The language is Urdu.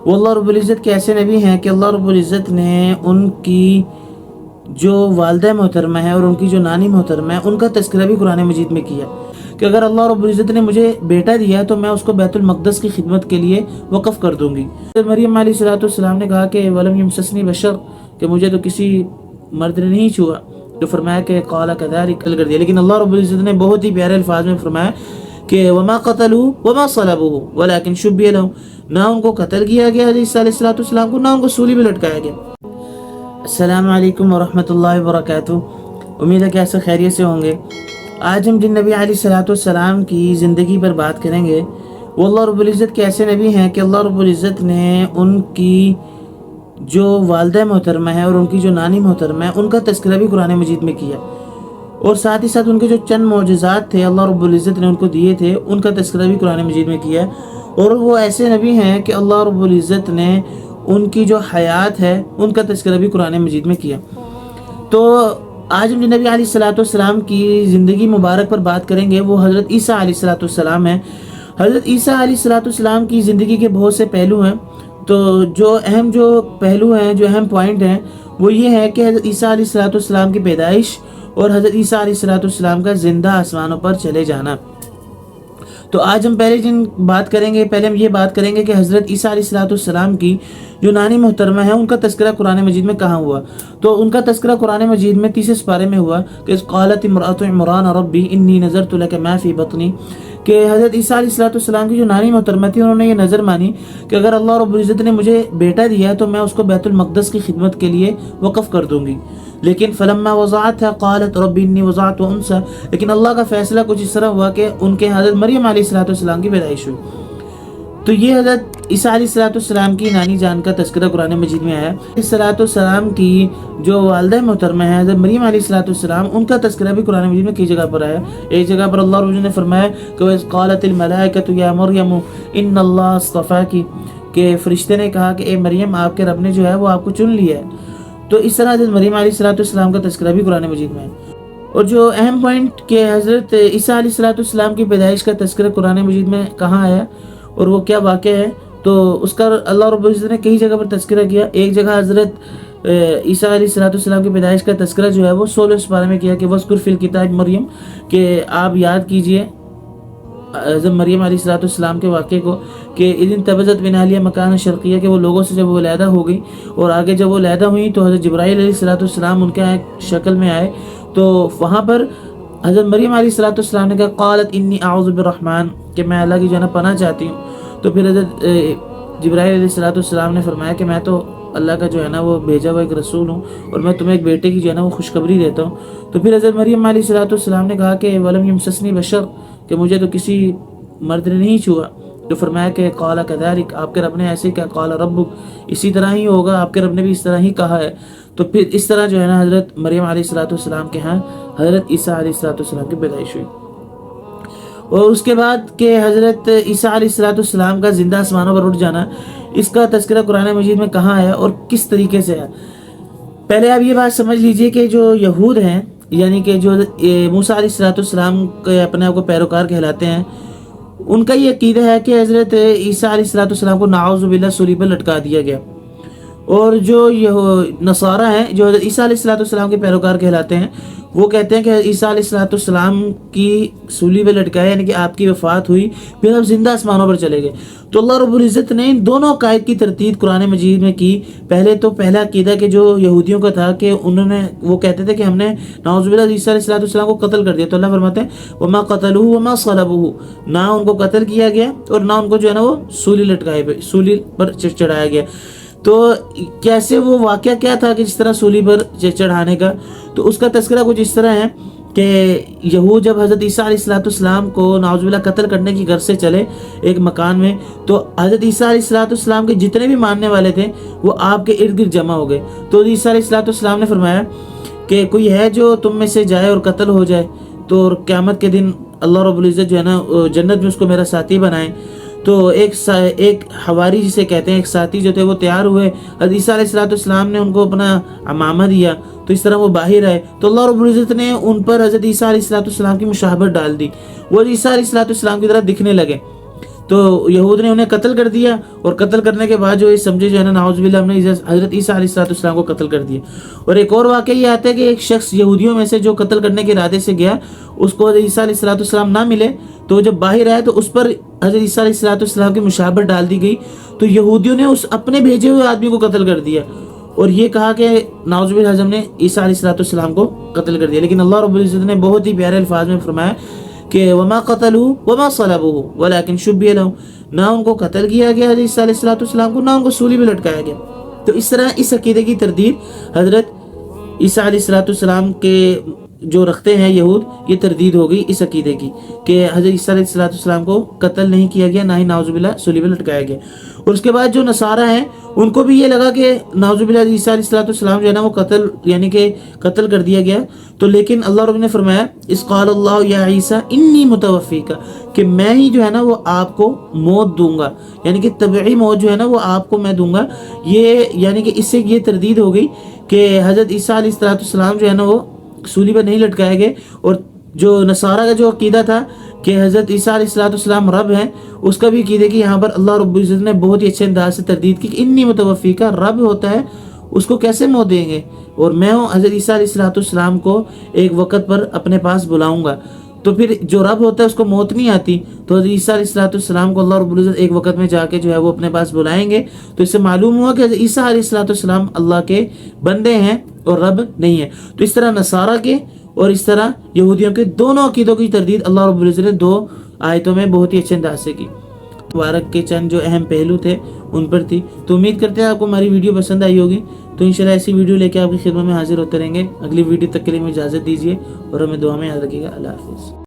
وہ اللہ رب العزت کے ایسے نبی ہیں کہ اللہ رب العزت نے ان کی جو والدہ محترمہ ہے اور ان کی جو نانی محترمہ ہے ان کا تذکرہ بھی قرآن مجید میں کیا کہ اگر اللہ رب العزت نے مجھے بیٹا دیا ہے تو میں اس کو بیت المقدس کی خدمت کے لیے وقف کر دوں گی۔ مریم علیہ السلام نے کہا کہ وَلَمْ يَمْسَسْنِي بَشَرٌ، کہ مجھے تو کسی مرد نے نہیں چھوا، تو فرمایا کہ قَالَ كَذَلِكَ کر دیا، لیکن اللہ رب العزت نے بہت ہی پیارے الفاظ میں فرمایا کہ وَمَا قَتَلُوهُ وَمَا صَلَبُوهُ وَلَكِنْ شُبِّهَ لَهُمْ، نہ ان کو قتل کیا گیا حضرت عیسیٰ علیہ السلام کو، نہ ان کو سولی پہ لٹکایا گیا۔ السلام علیکم ورحمۃ اللہ وبرکاتہ، امید ہے کہ ایسے خیریت سے ہوں گے۔ آج ہم جن نبی علیہ السلام کی زندگی پر بات کریں گے وہ اللہ رب العزت کے ایسے نبی ہیں کہ اللہ رب العزت نے ان کی جو والدہ محترمہ ہے اور ان کی جو نانی محترمہ ہے ان کا تذکرہ بھی قرآن مجید میں کیا، اور ساتھ ہی ساتھ ان کے جو چند معجزات تھے اللہ رب العزت نے ان کو دیے تھے ان کا تذکرہ بھی قرآن مجید میں کیا، اور وہ ایسے نبی ہیں کہ اللہ رب العزت نے ان کی جو حیات ہے ان کا تذکرہ بھی قرآن مجید میں کیا۔ تو آج ہم جو نبی علیہ السلام کی زندگی مبارک پر بات کریں گے وہ حضرت عیسیٰ علیہ السلام ہیں۔ حضرت عیسیٰ علیہ السلام کی زندگی کے بہت سے پہلو ہیں، تو جو اہم پہلو ہیں، جو اہم پوائنٹ ہیں وہ یہ ہے کہ حضرت عیسیٰ علیہ السلام کی پیدائش اور حضرت عیسیٰ علیہ السلام کا زندہ آسمانوں پر چلے جانا۔ تو آج ہم پہلے ہم یہ بات کریں گے کہ حضرت عیسیٰ علیہ السلام کی جو نانی محترمہ ہے ان کا تذکرہ قرآن مجید میں کہاں ہوا۔ تو ان کا تذکرہ قرآن مجید میں 30 سپارے میں ہوا کہ قالت امرأة عمران ربی انی نذرت لک ما فی بطنی، کہ حضرت عیسیٰ علیہ السلام کی جو نانی محترمہ تھی انہوں نے یہ نظر مانی کہ اگر اللہ رب العزت نے مجھے بیٹا دیا ہے تو میں اس کو بیت المقدس کی خدمت کے لیے وقف کر دوں گی، لیکن فلما وضعتها قالت رب انی وضعت انثى، لیکن اللہ کا فیصلہ کچھ اس طرح ہوا کہ ان کے حضرت مریم علیہ السلام کی پیدائش ہوئی۔ تو یہ حضرت عیسیٰ علیہ السلام کی نانی جان کا تذکرہ قرآن مجید میں آیا۔ علیہ السلام کی جو والدہ محترمہ ہے حضرت مریم علیہ السلام ان کا تذکرہ بھی قرآن مجید میں کئی جگہ پر آیا۔ ایک جگہ پر اللہ رب نے فرمایا کہ وَإِذْ قَالَتِ الْمَلَائِكَةُ يَا مَرْيَمُ إِنَّ اللَّهَ اصْطَفَاكِ، کہ فرشتے نے کہا کہ اے مریم آپ کے رب نے جو ہے وہ آپ کو چن لیا ہے۔ تو اس طرح حضرت مریم علیہ السلام کا تذکرہ بھی قرآن مجید میں ہے۔ اور جو اہم پوائنٹ کہ حضرت عیسیٰ علیہ السلام کی پیدائش کا تذکرہ قرآن مجید میں کہاں آیا اور وہ کیا واقعہ ہے، تو اس کا اللہ رب العزت نے کئی جگہ پر تذکرہ کیا۔ ایک جگہ حضرت عیسیٰ علیہ السلام کی پیدائش کا تذکرہ جو ہے وہ 16 سپارے میں کیا کہ وَاذْكُرْ فِي الْكِتَابِ مریم، کہ آپ یاد کیجئے حضرت مریم علیہ السلام کے واقعے کو کہ اِذِ انتبذت من اہلیہا مکانا شرقیہ، کہ وہ لوگوں سے جب وہ علیحدہ ہو گئی اور آگے جب وہ علیحدہ ہوئی تو حضرت جبرائیل علیہ السلام ان کے شکل میں آئے، تو وہاں پر حضرت مریم علیہ السلام نے کہا قالت انی اعوذ بالرحمن، کہ میں اللہ کی جو ہے نا پناہ چاہتی ہوں۔ تو پھر حضرت جبرائیل علیہ السلام نے فرمایا کہ میں تو اللہ کا جو ہے نا وہ بھیجا ہوا ایک رسول ہوں اور میں تمہیں ایک بیٹے کی جو ہے نا وہ خوشخبری دیتا ہوں۔ تو پھر حضرت مریم علیہ السلام نے کہا کہ وَلَمْ يَمْسَسْنِي بَشَرٌ، کہ مجھے تو کسی مرد نے نہیں چھوا، تو فرمایا کہ قَالَ كَذَلِكَ، آپ کے رب نے ایسے کہا، قَالَ رَبُّكَ، اسی طرح ہی ہوگا، آپ کے رب نے بھی اس طرح ہی کہا ہے۔ تو پھر اس طرح جو ہے نا حضرت مریم علیہ السلام کے ہاں حضرت عیسیٰ علیہ السلام کی پیدائش ہوئی۔ اور اس کے بعد کہ حضرت عیسیٰ علیہ السلام کا زندہ آسمانوں پر اٹھ جانا، اس کا تذکرہ قرآن مجید میں کہاں ہے اور کس طریقے سے ہے۔ پہلے آپ یہ بات سمجھ لیجئے کہ جو یہود ہیں، یعنی کہ جو موسیٰ علیہ السلام کے اپنے آپ کو پیروکار کہلاتے ہیں، ان کا یہ عقیدہ ہے کہ حضرت عیسیٰ علیہ السلام کو نعوذ باللہ سولی پر لٹکا دیا گیا، اور جو نصارہ ہیں جو حضرت عیسیٰ علیہ السلام کے پیروکار کہلاتے ہیں وہ کہتے ہیں کہ عیسیٰ علیہ السلام کی سولی پہ لٹکایا، یعنی کہ آپ کی وفات ہوئی پھر آپ زندہ آسمانوں پر چلے گئے۔ تو اللہ رب العزت نے ان دونوں عقائد کی ترتیب قرآن مجید میں کی۔ پہلا عقیدہ کہ جو یہودیوں کا تھا کہ وہ کہتے تھے کہ ہم نے نعوذ باللہ عیسیٰ علیہ السلام کو قتل کر دیا، تو اللہ فرماتے ہیں وما قتلوه وما صلبوه، نہ ان کو قتل کیا گیا اور نہ ان کو جو ہے نا وہ سولی پر چڑھایا گیا۔ تو کیسے وہ واقعہ کیا تھا کہ جس طرح سولی پر چڑھانے کا، تو اس کا تذکرہ کچھ اس طرح ہے کہ یہود جب حضرت عیسیٰ علیہ السلام کو نعوذ باللہ قتل کرنے کی غرض سے چلے ایک مکان میں، تو حضرت عیسیٰ علیہ السلام کے جتنے بھی ماننے والے تھے وہ آپ کے ارد گرد جمع ہو گئے۔ تو عیسیٰ علیہ السلام نے فرمایا کہ کوئی ہے جو تم میں سے جائے اور قتل ہو جائے، تو قیامت کے دن اللہ رب العزت جو ہے نا جنت میں اس کو میرا ساتھی بنائیں۔ تو ایک حواری جسے کہتے ہیں، ایک ساتھی جو تھے وہ تیار ہوئے، حضرت عیسیٰ علیہ السلام نے ان کو اپنا عمامہ دیا، تو اس طرح وہ باہر آئے، تو اللہ رب العزت نے ان پر حضرت عیسیٰ علیہ السلام کی مشابہت ڈال دی، وہ عیسیٰ علیہ السلام کی طرح دکھنے لگے۔ تو یہود نے انہیں قتل کر دیا، اور قتل کرنے کے بعد جو یہ سمجھے جو ہے نا نعوذ باللہ ہم نے حضرت عیسیٰ علیہ السلام کو قتل کر دیا۔ اور ایک اور واقعہ یہ آتا ہے کہ ایک شخص یہودیوں میں سے جو قتل کرنے کے ارادے سے گیا، اس کو حضرت عیسیٰ علیہ السلام نہ ملے، تو جب باہر آئے تو اس پر حضرت عیسیٰ علیہ السلام کی مشابہت ڈال دی گئی، تو یہودیوں نے اس اپنے بھیجے ہوئے آدمی کو قتل کر دیا، اور یہ کہا کہ نعوذ باللہ ہم نے عیسیٰ علیہ السلام کو قتل کر دیا۔ لیکن اللہ رب العزت نے بہت ہی پیارے الفاظ میں فرمایا کہ وما قتلوه وما صلبوه ولكن شبه لهم، نہ ان کو قتل کیا گیا حضرت عیسیٰ علیہ السلام کو، نہ ان کو سولی پہ لٹکایا گیا۔ تو اس طرح اس عقیدے کی تردید حضرت عیسیٰ علیہ السلام کے جو رکھتے ہیں یہود، یہ تردید ہو گئی اس عقیدے کی کہ حضرت عیسیٰ علیہ السلام کو قتل نہیں کیا گیا، نہ ہی نعوذ باللہ سولی پہ لٹکایا گیا۔ اور اس کے بعد جو نصارہ ہیں ان کو بھی یہ لگا کہ نعوذ باللہ عیسیٰ علیہ السلام جو ہے نا وہ قتل یعنی کہ قتل کر دیا گیا، تو لیکن اللہ رب نے فرمایا اس قال اللہ یا عیسیٰ انی متوفیکا، کہ میں ہی جو ہے نا وہ آپ کو موت دوں گا، یعنی کہ طبعی موت جو ہے نا وہ آپ کو میں دوں گا۔ یہ یعنی کہ اس سے یہ تردید ہو گئی کہ حضرت عیسیٰ علیہ السلام جو ہے نا وہ سولی پر نہیں لٹکائے گئے، اور جو نصارہ کا جو عقیدہ تھا کہ حضرت عیسیٰ علیہ السلام رب ہیں، اس کا بھی عقیدہ کہ یہاں پر اللہ رب العزت نے بہت ہی اچھے انداز سے تردید کی کہ انی متوفیکا، رب ہوتا ہے اس کو کیسے موت دیں گے، اور میں ہوں حضرت عیسیٰ علیہ السلام کو ایک وقت پر اپنے پاس بلاؤں گا، تو پھر جو رب ہوتا ہے اس کو موت نہیں آتی، تو حضرت عیسیٰ علیہ السلام کو اللہ رب العزت ایک وقت میں جا کے جو ہے وہ اپنے پاس بلائیں گے۔ تو اس سے معلوم ہوا کہ حضرت عیسیٰ علیہ السلام اللہ کے بندے ہیں اور رب نہیں ہے۔ تو اس طرح نصارہ کے اور اس طرح یہودیوں کے دونوں عقیدوں کی تردید اللہ رب العزت نے 2 آیتوں میں بہت ہی اچھے انداز سے کی۔ مبارک کے چند جو اہم پہلو تھے ان پر تھی۔ تو امید کرتے ہیں آپ کو ہماری ویڈیو پسند آئی ہوگی، تو انشاءاللہ ایسی ویڈیو لے کے آپ کی خدمت میں حاضر ہوتے رہیں گے۔ اگلی ویڈیو تک کے لیے مجھے اجازت دیجیے اور ہمیں دعا میں یاد رکھیے گا۔ اللہ حافظ۔